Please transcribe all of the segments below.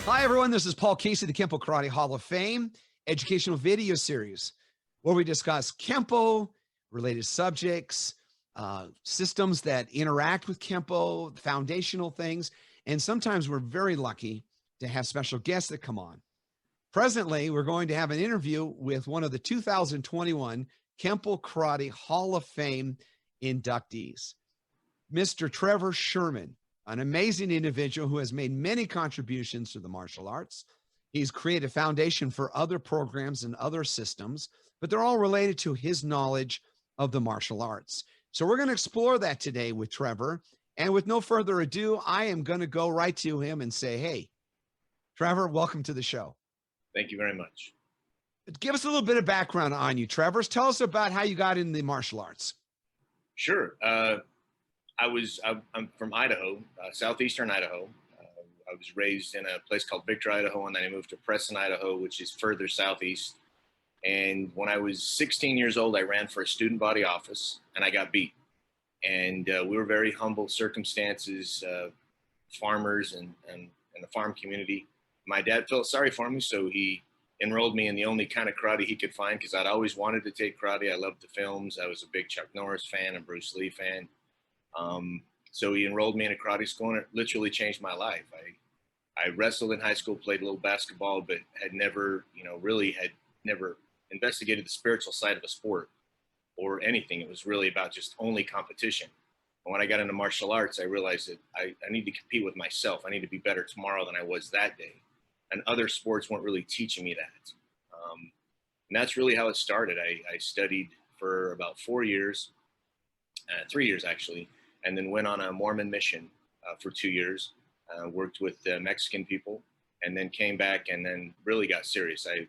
Hi, everyone. This is Paul Casey, the Kenpo Karate Hall of Fame educational video series, where we discuss Kenpo, related subjects, systems that interact with Kenpo, foundational things. And sometimes we're very lucky to have special guests that come on. Presently, we're going to have an interview with one of the 2021 Kenpo Karate Hall of Fame inductees, Mr. Trever Sherman, an amazing individual who has made many contributions to the martial arts. He's created a foundation for other programs and other systems, but they're all related to his knowledge of the martial arts. So we're going to explore that today with Trever. And with no further ado, I am going to go right to him and say, hey, Trever, welcome to the show. Thank you very much. Give us a little bit of background on you, Trever. Tell us about how you got into the martial arts. Sure. I'm from Idaho, southeastern Idaho. I was raised in a place called Victor, Idaho, and then I moved to Preston, Idaho, which is further southeast. And when I was 16 years old, I ran for a student body office, and I got beat. And we were very humble circumstances, farmers and the farm community. My dad felt sorry for me, so he enrolled me in the only kind of karate he could find, because I'd always wanted to take karate. I loved the films. I was a big Chuck Norris fan and Bruce Lee fan. So he enrolled me in a karate school, and it literally changed my life. I wrestled in high school, played a little basketball, but had never, had never investigated the spiritual side of a sport or anything. It was really about just only competition. And when I got into martial arts, I realized that I need to compete with myself. I need to be better tomorrow than I was that day. And other sports weren't really teaching me that. And that's really how it started. I studied for about 4 years, 3 years actually, and then went on a Mormon mission for 2 years, worked with Mexican people, and then came back and then really got serious. I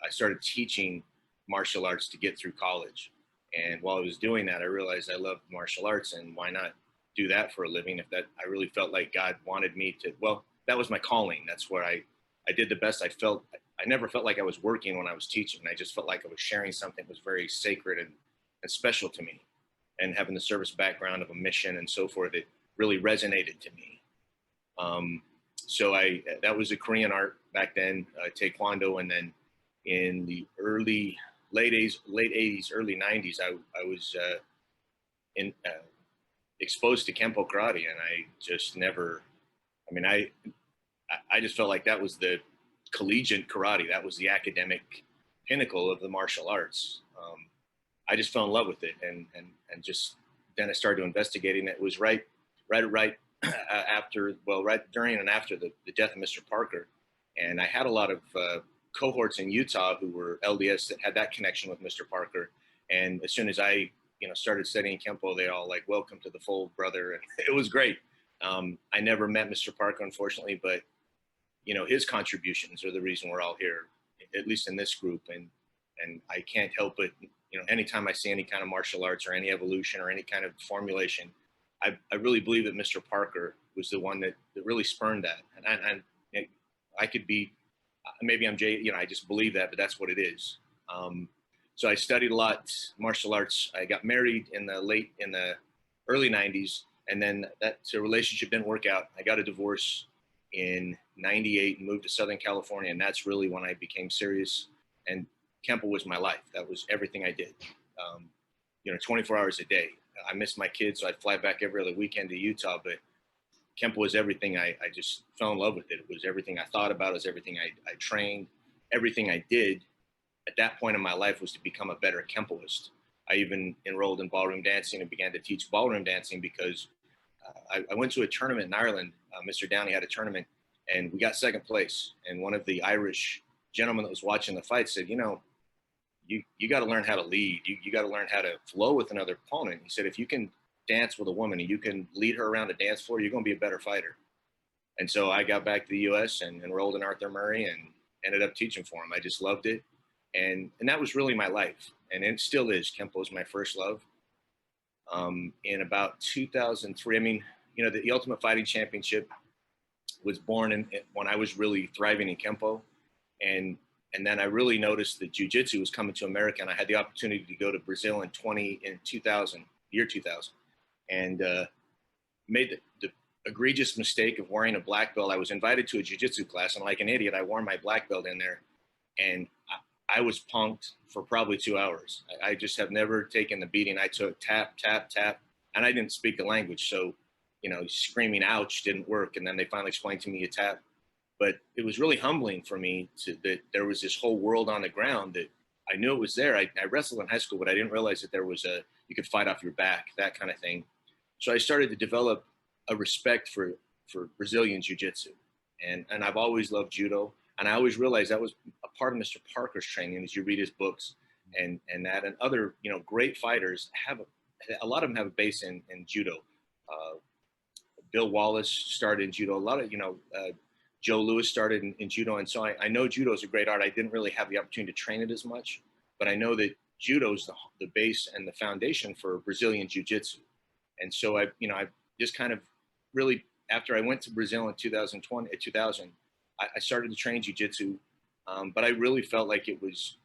started teaching martial arts to get through college. And while I was doing that, I realized I loved martial arts, and why not do that for a living? I really felt like God wanted me to, well, that was my calling. That's where I did the best I felt. I never felt like I was working when I was teaching. I just felt like I was sharing something that was very sacred and special to me. And having the service background of a mission and so forth, it really resonated to me. So that was a Korean art back then, Taekwondo, and then in the late 80s, early 90s, I was exposed to Kenpo karate, and I just never, I just felt like that was the collegiate karate. That was the academic pinnacle of the martial arts. I just fell in love with it, and just then I started investigating. It was right after, well, right during and after the death of Mr. Parker, and I had a lot of cohorts in Utah who were LDS that had that connection with Mr. Parker. And as soon as I started studying Kenpo, they all like, welcome to the fold, brother. And it was great. I never met Mr. Parker, unfortunately, but his contributions are the reason we're all here, at least in this group. And I can't help but, anytime I see any kind of martial arts or any evolution or any kind of formulation, I really believe that Mr. Parker was the one that really spurned that. And I could be, maybe I'm I just believe that, but that's what it is. So I studied a lot martial arts. I got married in the early 90s, and then that relationship didn't work out. I got a divorce in 98 and moved to Southern California, and that's really when I became serious. And Kenpo was my life. That was everything I did. 24 hours a day. I missed my kids, so I'd fly back every other weekend to Utah, but Kenpo was everything. I just fell in love with it. It was everything I thought about. It was everything I trained. Everything I did at that point in my life was to become a better Kenpoist. I even enrolled in ballroom dancing and began to teach ballroom dancing because I went to a tournament in Ireland. Mr. Downey had a tournament, and we got second place. And one of the Irish gentlemen that was watching the fight said, you got to learn how to lead. You got to learn how to flow with another opponent. He said, if you can dance with a woman and you can lead her around the dance floor, you're going to be a better fighter. And so I got back to the U.S. and enrolled in Arthur Murray and ended up teaching for him. I just loved it. And that was really my life. And it still is. Kenpo is my first love. In about 2003, the Ultimate Fighting Championship was born when I was really thriving in Kenpo. And then I really noticed that jujutsu was coming to America, and I had the opportunity to go to Brazil in 2000, and made egregious mistake of wearing a black belt. I was invited to a jiu-jitsu class, and like an idiot, I wore my black belt in there, and I was punked for probably 2 hours. I just have never taken the beating I took. Tap, tap, tap, and I didn't speak the language, so screaming "ouch" didn't work. And then they finally explained to me a tap. But it was really humbling for me that there was this whole world on the ground that I knew it was there. I wrestled in high school, but I didn't realize that there was you could fight off your back, that kind of thing. So I started to develop a respect for Brazilian jiu-jitsu. And I've always loved judo. And I always realized that was a part of Mr. Parker's training as you read his books and other, great fighters a lot of them have a base in judo. Bill Wallace started in judo. A lot of, Joe Lewis started in judo. And so I know judo is a great art. I didn't really have the opportunity to train it as much, but I know that judo is the base and the foundation for Brazilian jiu-jitsu. And so I just kind of really, after I went to Brazil in 2000, I started to train jiu-jitsu. But I really felt like it was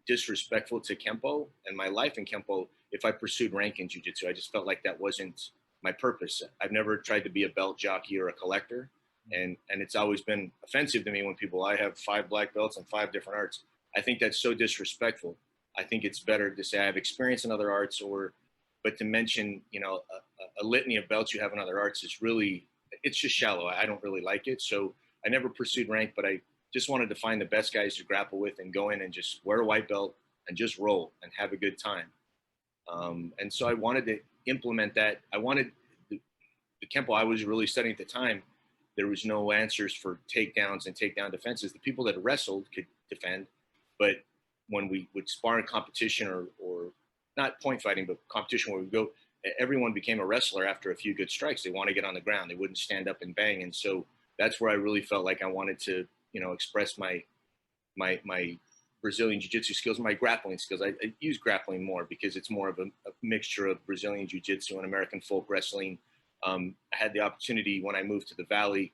disrespectful to Kenpo and my life in Kenpo if I pursued rank in jiu-jitsu. I just felt like that wasn't my purpose. I've never tried to be a belt jockey or a collector. And it's always been offensive to me when I have 5 black belts and 5 different arts. I think that's so disrespectful. I think it's better to say I have experience in other arts, but to mention, a litany of belts you have in other arts is really, it's just shallow. I don't really like it. So I never pursued rank, but I just wanted to find the best guys to grapple with and go in and just wear a white belt and just roll and have a good time. And so I wanted to implement that. I wanted the Kenpo I was really studying at the time. There was no answers for takedowns and takedown defenses. The people that wrestled could defend, but when we would spar in competition or not point fighting, but competition where we go, everyone became a wrestler after a few good strikes. They want to get on the ground. They wouldn't stand up and bang. And so that's where I really felt like I wanted to, express my Brazilian jiu-jitsu skills, my grappling skills. I use grappling more because it's more of a mixture of Brazilian jiu-jitsu and American folk wrestling. I had the opportunity when I moved to the Valley.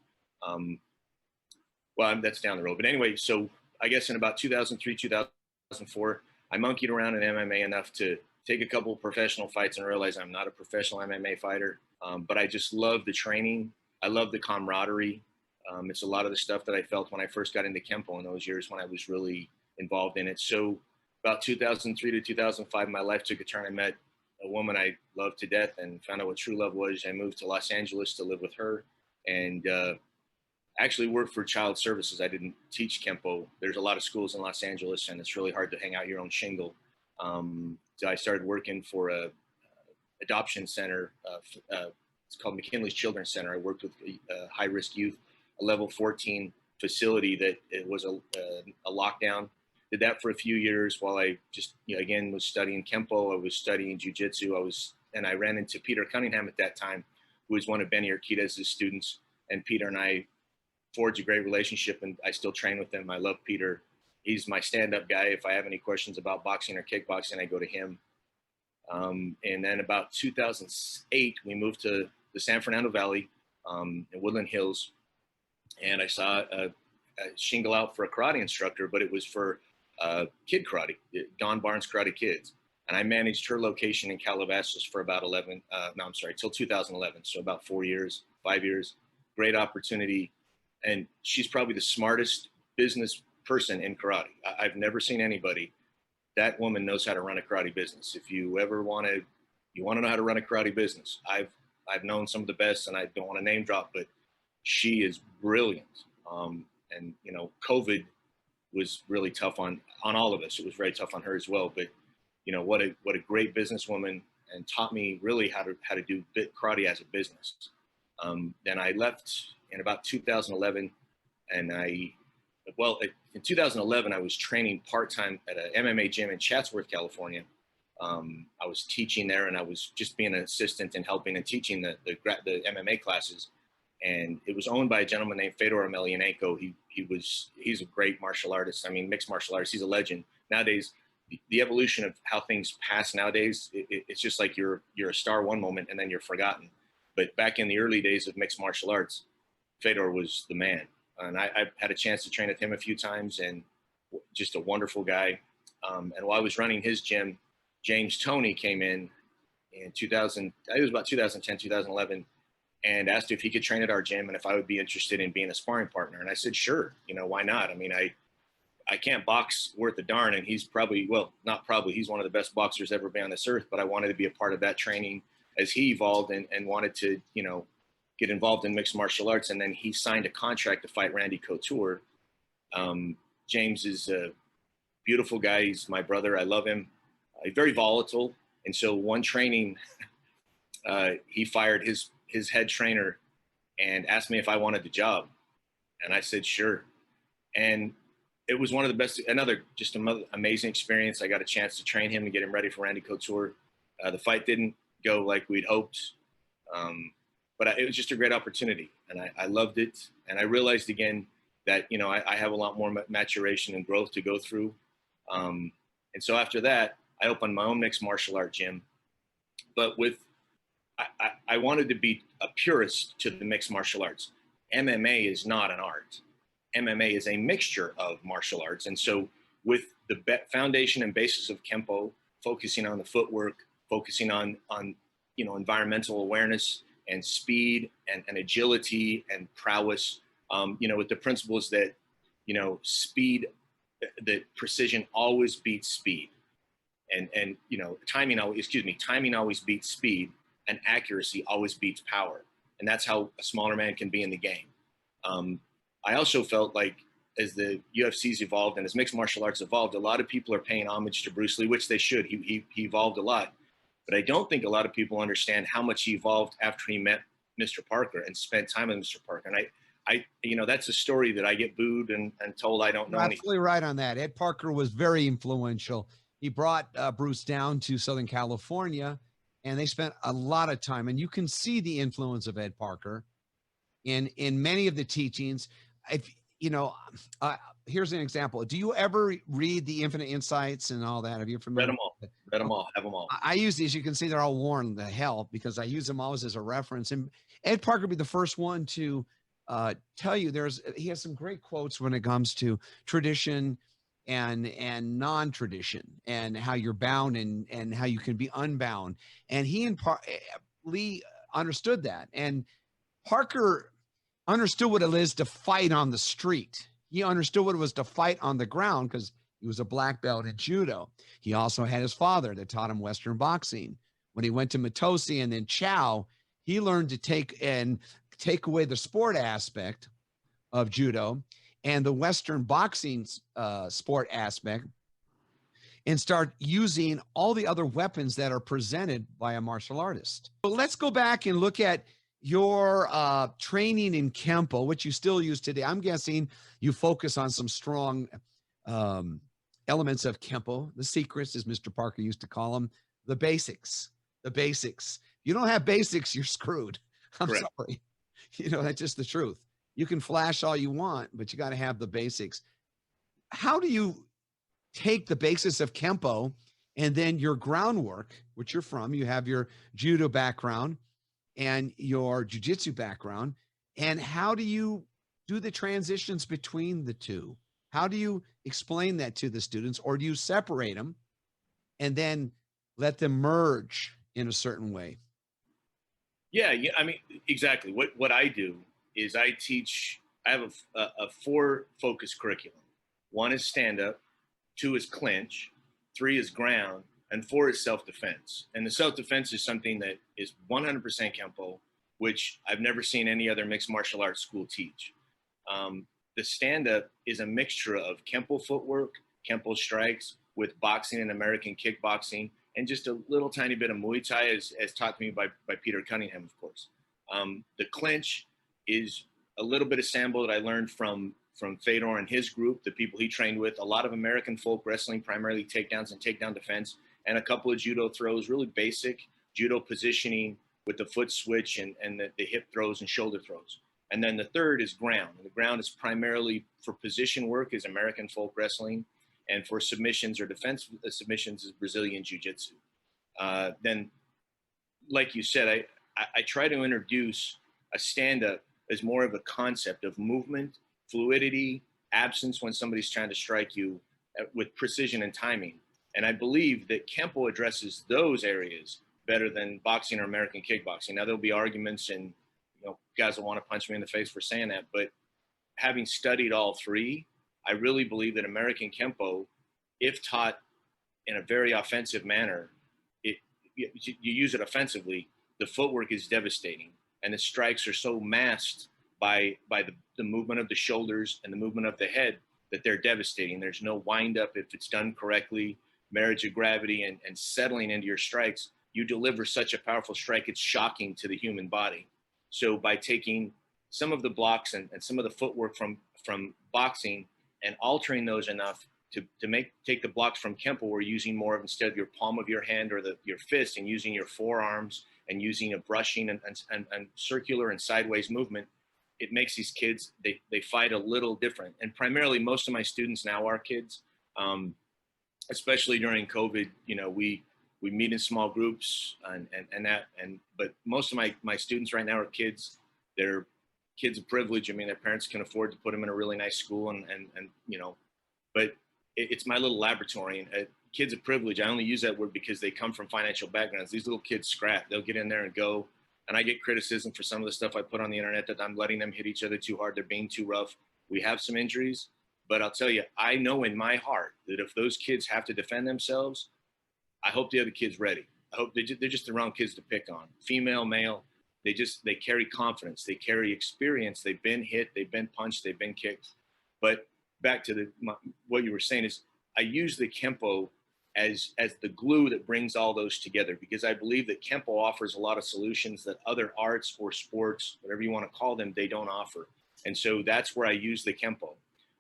That's down the road. But anyway, so I guess in about 2003, 2004, I monkeyed around in MMA enough to take a couple of professional fights and realize I'm not a professional MMA fighter. But I just love the training. I love the camaraderie. It's a lot of the stuff that I felt when I first got into Kenpo in those years when I was really involved in it. So about 2003 to 2005, my life took a turn. I met a woman I loved to death and found out what true love was. I moved to Los Angeles to live with her and actually worked for child services. I didn't teach Kenpo. There's a lot of schools in Los Angeles and it's really hard to hang out your own shingle. So I started working for a adoption center. It's called McKinley's Children's Center. I worked with high-risk youth, a level 14 facility that it was a lockdown. Did that for a few years while I just, again, was studying Kenpo. I was studying jiu-jitsu. I ran into Peter Cunningham at that time, who was one of Benny Urquidez's students. And Peter and I forged a great relationship, and I still train with him. I love Peter. He's my stand-up guy. If I have any questions about boxing or kickboxing, I go to him. And then about 2008, we moved to the San Fernando Valley in Woodland Hills. And I saw a shingle out for a karate instructor, but it was for kid karate, Dawn Barnes Karate Kids. And I managed her location in Calabasas for about till 2011. So about 5 years, great opportunity. And she's probably the smartest business person in karate. I've never seen anybody. That woman knows how to run a karate business. If you ever want to know how to run a karate business, I've known some of the best, and I don't want to name drop, but she is brilliant. And COVID was really tough on all of us. It was very tough on her as well. But what a great businesswoman, and taught me really how to do karate as a business. Then I left in about 2011, and in 2011, I was training part-time at an MMA gym in Chatsworth, California. I was teaching there, and I was just being an assistant and helping and teaching the MMA classes. And it was owned by a gentleman named Fedor Emelianenko. He's a great martial artist. I mean, mixed martial artist. He's a legend. Nowadays, the evolution of how things pass nowadays, it's just like you're a star one moment and then you're forgotten. But back in the early days of mixed martial arts, Fedor was the man. And I've had a chance to train with him a few times, and just a wonderful guy. And while I was running his gym, James Toney came in 2000, I think it was about 2010, 2011. and asked if he could train at our gym and if I would be interested in being a sparring partner. And I said, sure, why not? I mean, I can't box worth a darn, and he's probably, well, not probably, he's one of the best boxers ever been on this earth, but I wanted to be a part of that training as he evolved and wanted to, get involved in mixed martial arts. And then he signed a contract to fight Randy Couture. James is a beautiful guy. He's my brother. I love him. He's very volatile. And so one training, he fired his head trainer and asked me if I wanted the job. And I said, sure. And it was one of the best, another amazing experience. I got a chance to train him and get him ready for Randy Couture. The fight didn't go like we'd hoped, but it was just a great opportunity, and I loved it. And I realized again that, I have a lot more maturation and growth to go through. And so after that, I opened my own mixed martial art gym, but I wanted to be a purist to the mixed martial arts. MMA is not an art. MMA is a mixture of martial arts. And so with the foundation and basis of Kenpo, focusing on the footwork, focusing on environmental awareness and speed and agility and prowess, with the principles that, speed, that precision always beats speed. And timing always beats speed, and accuracy always beats power. And that's how a smaller man can be in the game. I also felt like as the UFC's evolved and as mixed martial arts evolved, a lot of people are paying homage to Bruce Lee, which they should. He evolved a lot. But I don't think a lot of people understand how much he evolved after he met Mr. Parker and spent time with Mr. Parker. And I that's a story that I get booed and told I don't know anything. Absolutely right on that. Ed Parker was very influential. He brought Bruce down to Southern California, and they spent a lot of time. And you can see the influence of Ed Parker in many of the teachings. If here's an example. Do you ever read the Infinite Insights and all that? Have you familiar? Read them all. Have them all. I use these. You can see they're all worn to hell because I use them always as a reference. And Ed Parker would be the first one to tell you he has some great quotes when it comes to tradition and non-tradition and how you're bound and how you can be unbound. And he and Lee understood that. And Parker understood what it is to fight on the street. He understood what it was to fight on the ground because he was a black belt in judo. He also had his father that taught him Western boxing. When he went to Matosi and then Chow, he learned to take away the sport aspect of judo and the Western boxing sport aspect and start using all the other weapons that are presented by a martial artist. But let's go back and look at your training in Kenpo, which you still use today. I'm guessing you focus on some strong elements of Kenpo, the secrets, as Mr. Parker used to call them, the basics. If you don't have basics, you're screwed. I'm Correct. sorry. That's just the truth. You can flash all you want, but you got to have the basics. How do you take the basis of Kenpo and then your groundwork, which you're from, you have your judo background and your jujutsu background, and how do you do the transitions between the two? How do you explain that to the students, or do you separate them and then let them merge in a certain way? Yeah, I mean, exactly. What I do is I have a 4 focus curriculum. 1 is stand-up, 2 is clinch, 3 is ground, and 4 is self-defense. And the self-defense is something that is 100% Kenpo, which I've never seen any other mixed martial arts school teach. The stand-up is a mixture of Kenpo footwork, Kenpo strikes with boxing and American kickboxing, and just a little tiny bit of Muay Thai as taught to me by Peter Cunningham, of course. The clinch is a little bit of Sambo that I learned from Fedor and his group, the people he trained with, a lot of American folk wrestling, primarily takedowns and takedown defense, and a couple of judo throws, really basic judo positioning with the foot switch and the hip throws and shoulder throws. And then the third is ground. And the ground is primarily for position work is American folk wrestling, and for submissions or defense submissions is Brazilian jiu-jitsu. Then, like you said, I try to introduce a stand-up as more of a concept of movement, fluidity, absence when somebody's trying to strike you with precision and timing. And I believe that Kenpo addresses those areas better than boxing or American kickboxing. Now, there'll be arguments and guys will want to punch me in the face for saying that, but having studied all three, I really believe that American Kenpo, if taught in a very offensive manner, you use it offensively, the footwork is devastating. And the strikes are so masked by the movement of the shoulders and the movement of the head that they're devastating. There's no wind up if it's done correctly, marriage of gravity and settling into your strikes. You deliver such a powerful strike, it's shocking to the human body. So by taking some of the blocks and some of the footwork from boxing and altering those enough to take the blocks from Kenpo, we're using more of, instead of your palm of your hand or your fist, and using your forearms and using a brushing and circular and sideways movement. It makes these kids, they fight a little different. And primarily most of my students now are kids, especially during COVID. We meet in small groups but most of my students right now are kids. They're kids of privilege. I mean, their parents can afford to put them in a really nice school but it's my little laboratory. And kids of privilege, I only use that word because they come from financial backgrounds. These little kids scrap. They'll get in there and go. And I get criticism for some of the stuff I put on the internet, that I'm letting them hit each other too hard. They're being too rough. We have some injuries, but I'll tell you, I know in my heart that if those kids have to defend themselves, I hope the other kid's ready. I hope they're just the wrong kids to pick on. Female, male, they carry confidence. They carry experience. They've been hit. They've been punched. They've been kicked. But back to what you were saying is, I use the Kenpo as the glue that brings all those together, because I believe that Kenpo offers a lot of solutions that other arts or sports, whatever you want to call them, they don't offer. And so that's where I use the Kenpo.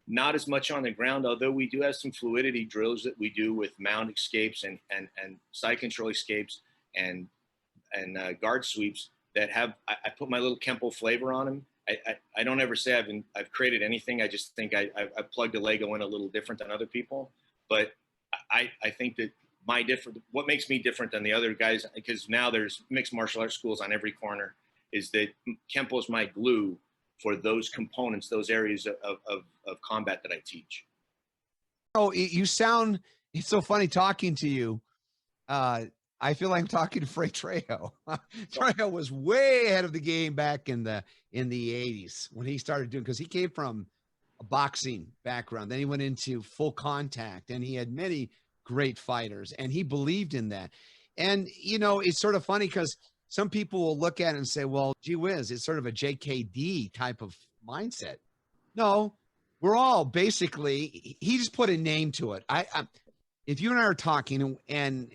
Not as much on the ground, although we do have some fluidity drills that we do with mount escapes and side control escapes and guard sweeps that have, I put my little Kenpo flavor on them. I don't ever say I've created anything. I just think I plugged a Lego in a little different than other people. But I think that what makes me different than the other guys, because now there's mixed martial arts schools on every corner, is that Kenpo is my glue for those components, those areas of combat that I teach. Oh, it's so funny talking to you. I feel like I'm talking to Fray Trejo. Trejo was way ahead of the game back in the 80s when he started doing, because he came from a boxing background. Then he went into full contact, and he had many great fighters, and he believed in that. And, it's sort of funny because some people will look at it and say, well, gee whiz, it's sort of a JKD type of mindset. No, we're all basically, he just put a name to it. If you and I are talking and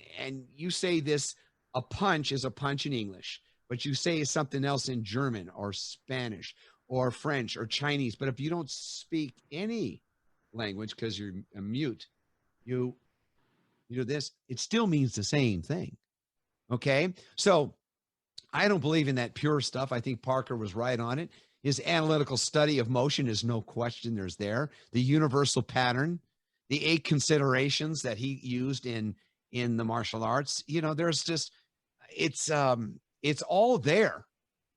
you say this, a punch is a punch in English, but you say something else in German or Spanish or French or Chinese, but if you don't speak any language because you're a mute, you do this, it still means the same thing. Okay? So I don't believe in that pure stuff. I think Parker was right on it. His analytical study of motion is no question there's there. The universal pattern, the 8 considerations that he used in the martial arts, there's just, it's all there,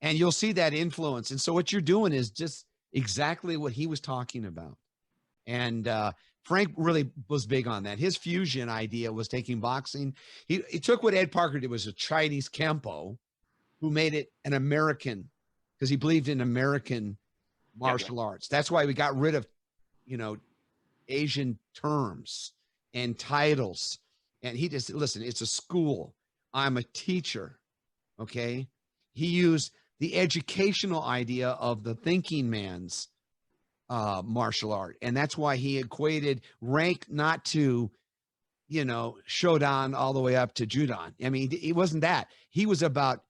and you'll see that influence. And so what you're doing is just exactly what he was talking about. And Frank really was big on that. His fusion idea was taking boxing. He took what Ed Parker did, was a Chinese Kenpo, who made it an American, because he believed in American martial arts. That's why we got rid of, Asian terms and titles. And he just, listen, it's a school. I'm a teacher. Okay. He used the educational idea of the thinking man's martial art. And that's why he equated rank not to, Shodan all the way up to Judan. I mean, it wasn't that. He was about,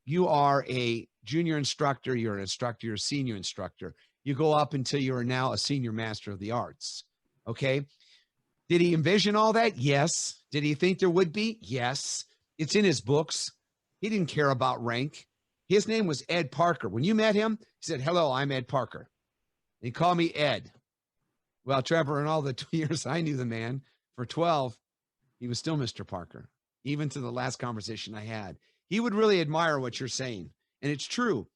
you are a junior instructor, you're an instructor, you're a senior instructor. You go up until you are now a senior master of the arts. Okay. Did he envision all that? Yes. Did he think there would be? Yes. It's in his books. He didn't care about rank. His name was Ed Parker. When you met him, he said, hello, I'm Ed Parker. He called me Ed. Well, Trevor, in all the 2 years I knew the man, for 12, he was still Mr. Parker, even to the last conversation I had. He would really admire what you're saying. And it's true.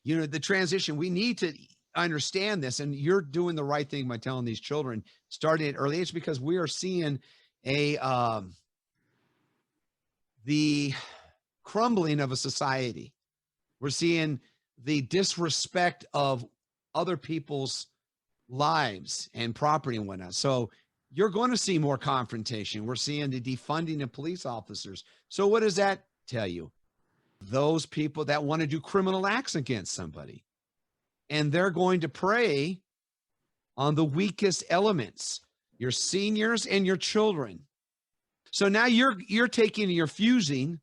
The transition, we need to understand this, and you're doing the right thing by telling these children starting at early age, because we are seeing the crumbling of a society. We're seeing the disrespect of other people's lives and property and whatnot. So you're going to see more confrontation. We're seeing the defunding of police officers. So what does that tell you? Those people that want to do criminal acts against somebody, and they're going to prey on the weakest elements, your seniors and your children. So now you're fusing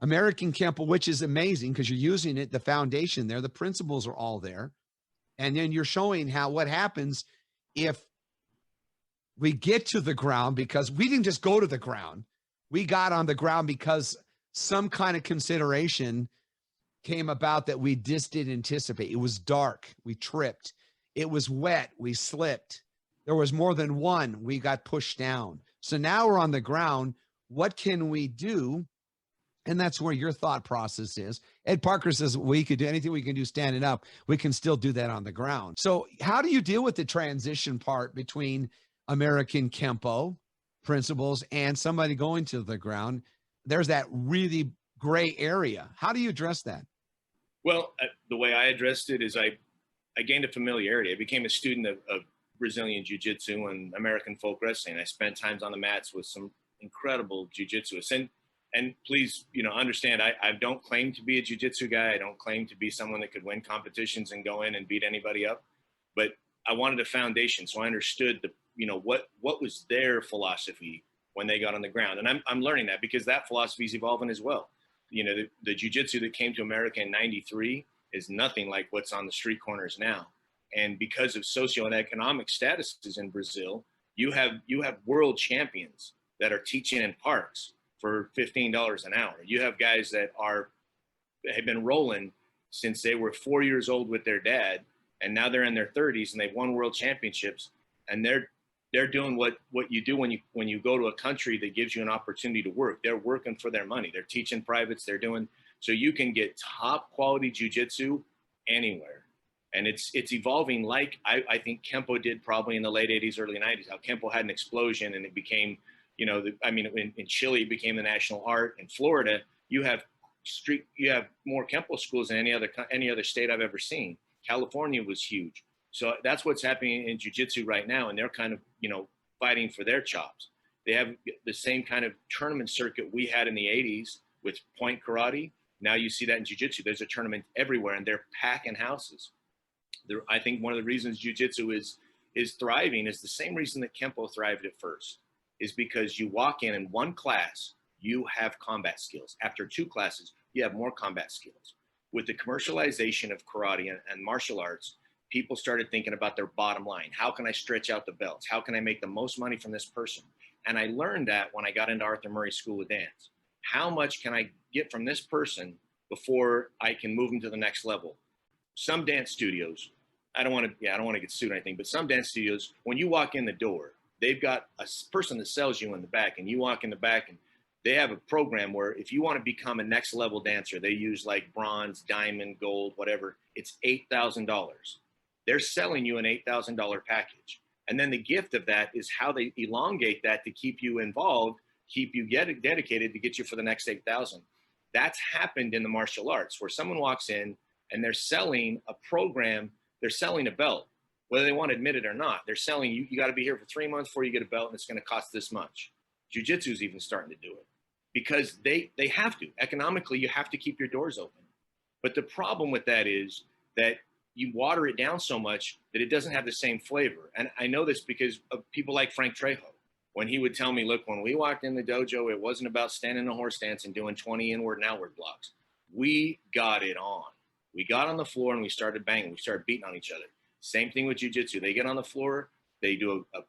American Kenpo, which is amazing because you're using it, the foundation there, the principles are all there. And then you're showing what happens if we get to the ground, because we didn't just go to the ground. We got on the ground because some kind of consideration came about that we just didn't anticipate. It was dark. We tripped. It was wet. We slipped. There was more than one. We got pushed down. So now we're on the ground. What can we do? And that's where your thought process is. Ed Parker says we could do anything we can do standing up. We can still do that on the ground. So how do you deal with the transition part between American Kenpo principles and somebody going to the ground? There's that really gray area. How do you address that? Well, the way I addressed it is I gained a familiarity. I became a student of Brazilian jiu-jitsu and American folk wrestling. I spent times on the mats with some incredible jiu-jitsuists. And please, understand, I don't claim to be a jiu-jitsu guy. I don't claim to be someone that could win competitions and go in and beat anybody up. But I wanted a foundation, so I understood what was their philosophy when they got on the ground. And I'm learning that because that philosophy is evolving as well. The jiu-jitsu that came to America in '93 is nothing like what's on the street corners now. And because of socioeconomic statuses in Brazil, you have world champions that are teaching in parks for $15 an hour. You have guys that have been rolling since they were 4 years old with their dad, and now they're in their 30s and they've won world championships. And they're doing what you do when you go to a country that gives you an opportunity to work. They're working for their money. They're teaching privates. So you can get top quality jiu-jitsu anywhere. And it's evolving like I think Kenpo did probably in the late 80s, early 90s, how Kenpo had an explosion and it became, in Chile, it became the national art. In Florida, you have more Kenpo schools than any other state I've ever seen. California was huge. So that's what's happening in jiu-jitsu right now. And they're kind of, fighting for their chops. They have the same kind of tournament circuit we had in the 80s with point karate. Now you see that in jiu-jitsu. There's a tournament everywhere and they're packing houses. I think one of the reasons jiu-jitsu is thriving is the same reason that Kenpo thrived at first, is because you walk in one class, you have combat skills. After 2 classes, you have more combat skills. With the commercialization of karate and martial arts, people started thinking about their bottom line. How can I stretch out the belts? How can I make the most money from this person? And I learned that when I got into Arthur Murray School of Dance. How much can I get from this person before I can move them to the next level? Some dance studios, I don't want to get sued or anything, but some dance studios, when you walk in the door, they've got a person that sells you in the back, and you walk in the back and they have a program where if you want to become a next level dancer, they use like bronze, diamond, gold, whatever. It's $8,000. They're selling you an $8,000 package. And then the gift of that is how they elongate that to keep you involved, keep you dedicated to get you for the next 8,000. That's happened in the martial arts where someone walks in and they're selling a program, they're selling a belt, whether they want to admit it or not. They're selling you got to be here for 3 months before you get a belt and it's going to cost this much. Jiu-jitsu is even starting to do it because they have to. Economically, you have to keep your doors open. But the problem with that is that you water it down so much that it doesn't have the same flavor. And I know this because of people like Frank Trejo. When he would tell me, look, when we walked in the dojo, it wasn't about standing in a horse stance and doing 20 inward and outward blocks. We got it on. We got on the floor and we started banging. We started beating on each other. Same thing with jiu-jitsu. They get on the floor, they do a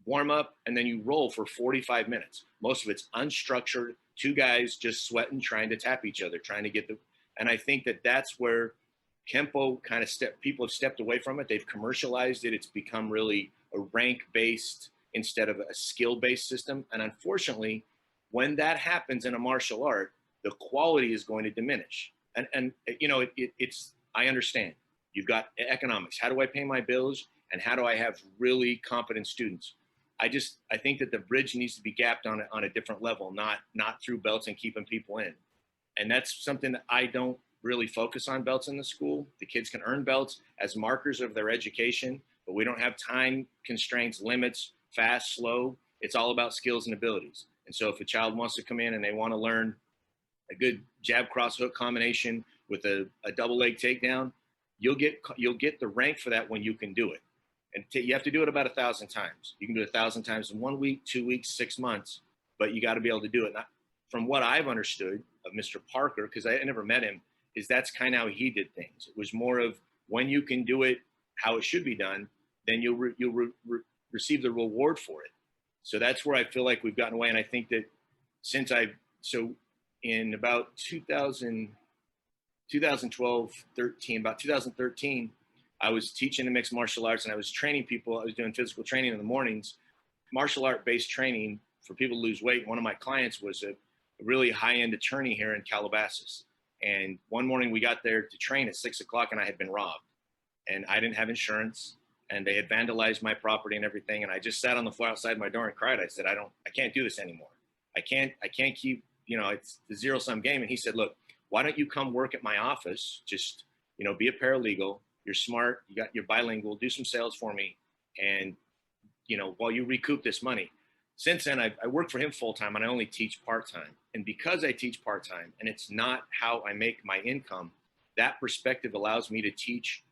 warm up, and then you roll for 45 minutes. Most of it's unstructured. 2 guys just sweating, trying to tap each other, trying to get and I think that that's where Kenpo kind of people have stepped away from it. They've commercialized it. It's become really a rank-based instead of a skill-based system. And unfortunately, when that happens in a martial art, the quality is going to diminish. And it's I understand. You've got economics. How do I pay my bills? And how do I have really competent students? I think that the bridge needs to be gapped on a different level, not through belts and keeping people in. And that's something that I don't really focus on belts in the school. The kids can earn belts as markers of their education, but we don't have time constraints, limits, fast, slow. It's all about skills and abilities. And so if a child wants to come in and they want to learn a good jab cross hook combination with a double leg takedown, you'll get the rank for that when you can do it. And you have to do it about 1,000 times. You can do it 1,000 times in 1 week, 2 weeks, 6 months, but you got to be able to do it. Now, from what I've understood of Mr. Parker, because I never met him, is that's kind of how he did things. It was more of when you can do it how it should be done, then you'll receive the reward for it. So that's where I feel like we've gotten away. And I think that in about 2012, 13, about 2013, I was teaching the mixed martial arts and I was training people. I was doing physical training in the mornings, martial art based training for people to lose weight. One of my clients was a really high-end attorney here in Calabasas. And one morning we got there to train at 6 o'clock and I had been robbed and I didn't have insurance and they had vandalized my property and everything. And I just sat on the floor outside my door and cried. I said, I can't do this anymore. I can't keep, it's the zero-sum game. And he said, look, why don't you come work at my office? Just, be a paralegal. You're smart. You're bilingual. Do some sales for me. And, while you recoup this money. Since then, I work for him full-time and I only teach part-time. And because I teach part-time and it's not how I make my income, that perspective allows me to teach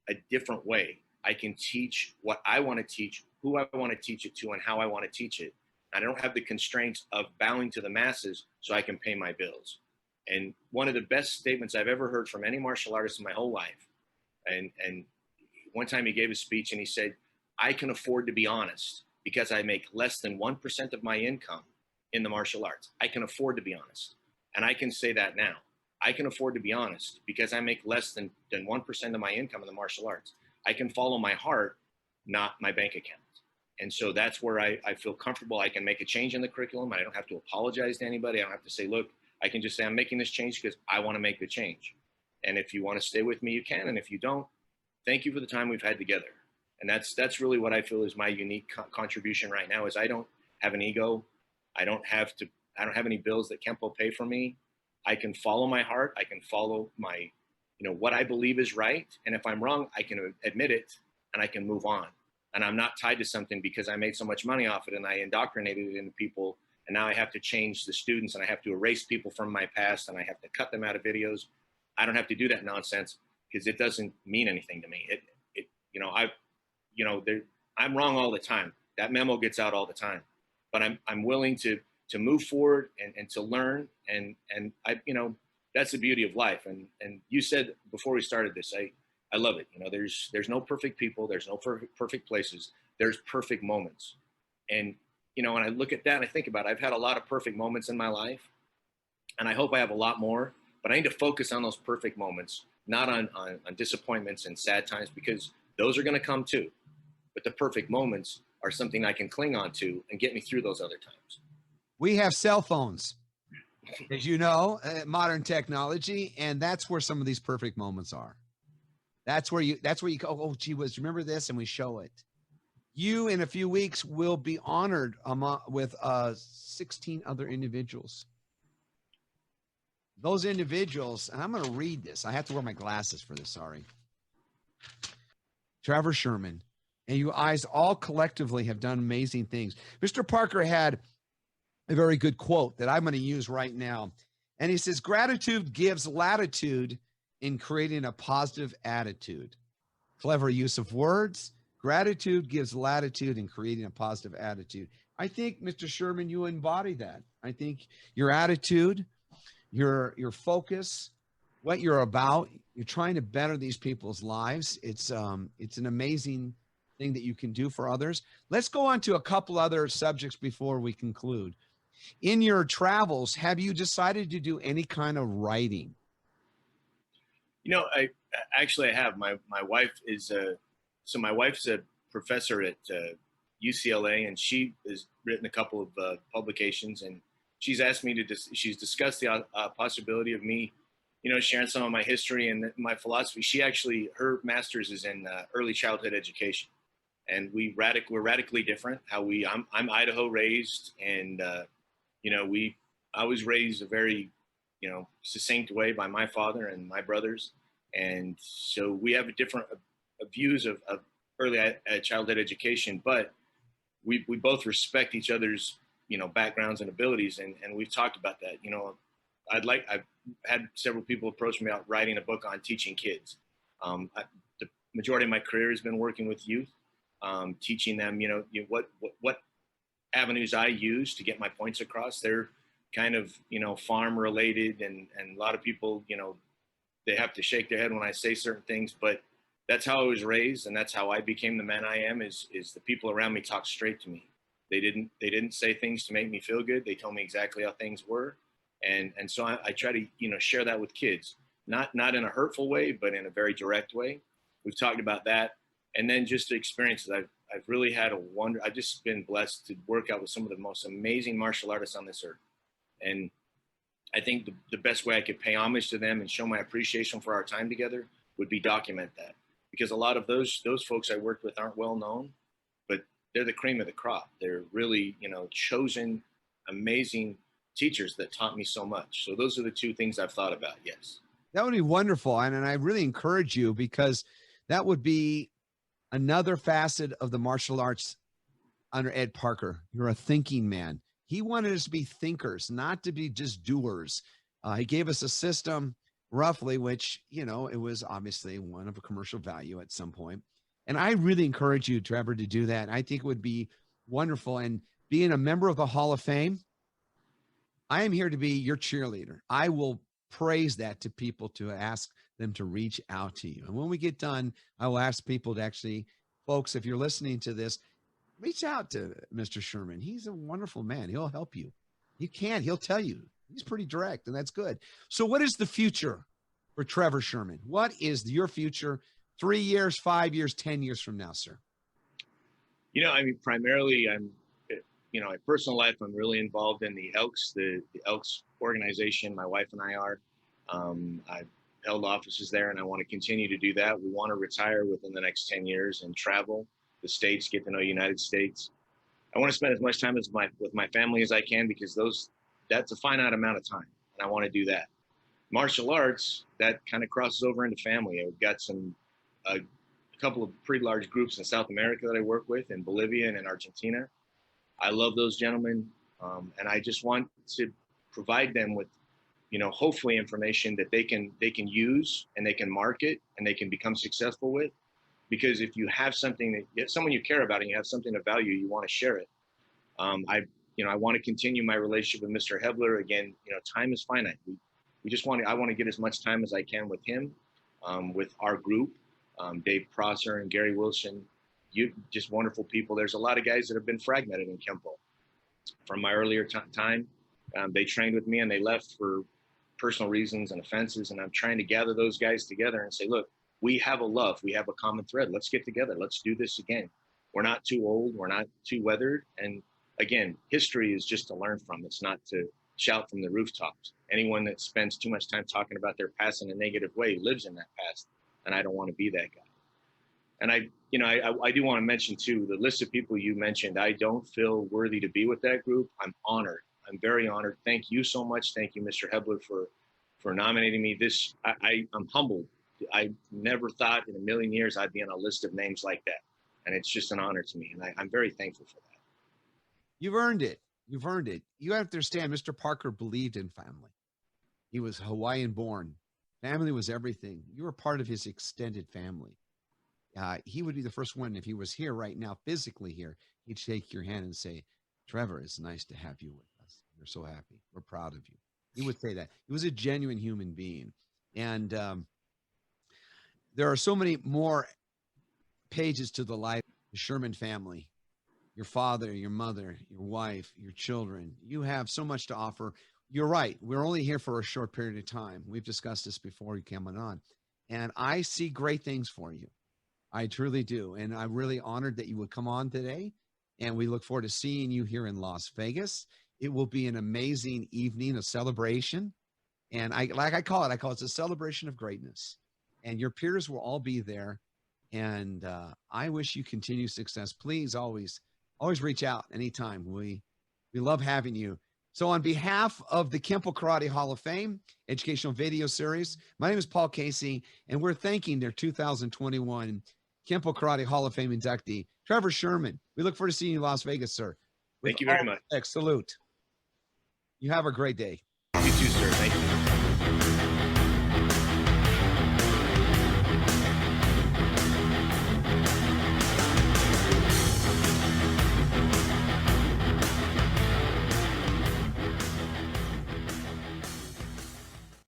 a different way. I can teach what I want to teach, who I want to teach it to, and how I want to teach it. I don't have the constraints of bowing to the masses so I can pay my bills. And one of the best statements I've ever heard from any martial artist in my whole life, and one time he gave a speech and he said, I can afford to be honest because I make less than 1% of my income in the martial arts. I can afford to be honest. And I can say that now. I can afford to be honest because I make less than 1% of my income in the martial arts. I can follow my heart, not my bank account. And so that's where I feel comfortable. I can make a change in the curriculum. I don't have to apologize to anybody. I don't have to say, look, I can just say I'm making this change because I want to make the change. And if you want to stay with me, you can. And if you don't, thank you for the time we've had together. And that's really what I feel is my unique contribution right now is I don't have an ego. I don't have any bills that Kenpo pay for me. I can follow my heart. I can follow my, what I believe is right. And if I'm wrong, I can admit it and I can move on. And I'm not tied to something because I made so much money off it and I indoctrinated it into people. And now I have to change the students and I have to erase people from my past and I have to cut them out of videos. I don't have to do that nonsense because it doesn't mean anything to me. I'm wrong all the time. That memo gets out all the time, but I'm willing to move forward and to learn. And that's the beauty of life. And you said before we started this, I love it. There's no perfect people. There's no perfect places. There's perfect moments. And, when I look at that and I think about it, I've had a lot of perfect moments in my life and I hope I have a lot more, but I need to focus on those perfect moments, not on disappointments and sad times, because those are going to come too. But the perfect moments are something I can cling on to and get me through those other times. We have cell phones, as you know, modern technology, and that's where some of these perfect moments are. That's where you go, oh, gee whiz, remember this? And we show it. You, in a few weeks, will be honored with 16 other individuals. Those individuals, and I'm going to read this. I have to wear my glasses for this, sorry. Trever Sherman, and you guys all collectively have done amazing things. Mr. Parker had a very good quote that I'm going to use right now. And he says, gratitude gives latitude in creating a positive attitude. Clever use of words. Gratitude gives latitude in creating a positive attitude. I think, Mr. Sherman, you embody that. I think your attitude, your focus, what you're about, you're trying to better these people's lives. It's an amazing thing that you can do for others. Let's go on to a couple other subjects before we conclude. In your travels, have you decided to do any kind of writing? I have. My wife is my wife's a professor at UCLA, and she has written a couple of publications, and she's asked me she's discussed the possibility of me, sharing some of my history and my philosophy. Her master's is in early childhood education, and we're radically different. I'm Idaho raised, and I was raised a very succinct way by my father and my brothers. And so we have different views of early childhood education, but we both respect each other's, backgrounds and abilities. And we've talked about that. I've had several people approach me about writing a book on teaching kids. The majority of my career has been working with youth, teaching them, what avenues I use to get my points across. They're kind of, farm related, and a lot of people, they have to shake their head when I say certain things, but that's how I was raised, and that's how I became the man I am. Is the people around me talk straight to me. They didn't say things to make me feel good. They told me exactly how things were, and so I try to share that with kids, not in a hurtful way, but in a very direct way. We've talked about that, and then just the experiences. I've really had I've just been blessed to work out with some of the most amazing martial artists on this earth, and I think the best way I could pay homage to them and show my appreciation for our time together would be document that. Because a lot of those folks I worked with aren't well known, but they're the cream of the crop. They're really, chosen, amazing teachers that taught me so much. So those are the two things I've thought about. Yes. That would be wonderful. And I really encourage you, because that would be another facet of the martial arts under Ed Parker. You're a thinking man. He wanted us to be thinkers, not to be just doers. He gave us a system, roughly, which, it was obviously one of a commercial value at some point. And I really encourage you, Trever, to do that. I think it would be wonderful. And being a member of the Hall of Fame, I am here to be your cheerleader. I will praise that to people, to ask them to reach out to you. And when we get done, I will ask people to actually, folks, if you're listening to this, reach out to Mr. Sherman. He's a wonderful man. He'll help you. He'll tell you. He's pretty direct, and that's good. So what is the future for Trever Sherman? What is your future 3 years, 5 years, 10 years from now, sir? Primarily my personal life, I'm really involved in the Elks, the Elks organization. My wife and I are. I've held offices there, and I want to continue to do that. We want to retire within the next 10 years and travel the States, get to know the United States. I want to spend as much time with my family as I can, because that's a finite amount of time, and I want to do that. Martial arts, that kind of crosses over into family. I've got a couple of pretty large groups in South America that I work with, in Bolivia and in Argentina. I love those gentlemen, and I just want to provide them with, hopefully information that they can use, and they can market, and they can become successful with. Because if you have someone you care about, and you have something of value, you want to share it. I want to continue my relationship with Mr. Hebler. Again, time is finite. I want to get as much time as I can with him, with our group, Dave Prosser and Gary Wilson. Just wonderful people. There's a lot of guys that have been fragmented in Kenpo from my earlier time. They trained with me, and they left for personal reasons and offenses. And I'm trying to gather those guys together and say, look, we have a love. We have a common thread. Let's get together. Let's do this again. We're not too old. We're not too weathered. And again, history is just to learn from. It's not to shout from the rooftops. Anyone that spends too much time talking about their past in a negative way lives in that past. And I don't want to be that guy. And I do want to mention too, the list of people you mentioned, I don't feel worthy to be with that group. I'm honored. I'm very honored. Thank you so much. Thank you, Mr. Hebler, for nominating me. I'm humbled. I never thought in a million years I'd be on a list of names like that. And it's just an honor to me. And I'm very thankful for that. You've earned it. You've earned it. You have to understand, Mr. Parker believed in family. He was Hawaiian born. Family was everything. You were part of his extended family. He would be the first one, if he was here right now, physically here, he'd shake your hand and say, Trever, it's nice to have you with us. We're so happy. We're proud of you. He would say that. He was a genuine human being. And there are so many more pages to the life of the Sherman family. Your father, your mother, your wife, your children. You have so much to offer. You're right. We're only here for a short period of time. We've discussed this before you came on. And I see great things for you. I truly do. And I'm really honored that you would come on today. And we look forward to seeing you here in Las Vegas. It will be an amazing evening, a celebration. And I call it a celebration of greatness. And your peers will all be there. And I wish you continued success. Please always reach out anytime. We love having you. So on behalf of the Kenpo Karate Hall of Fame educational video series, my name is Paul Casey, and we're thanking their 2021 Kenpo Karate Hall of Fame inductee, Trever Sherman. We look forward to seeing you in Las Vegas, sir. Thank you very much. Salute. You have a great day.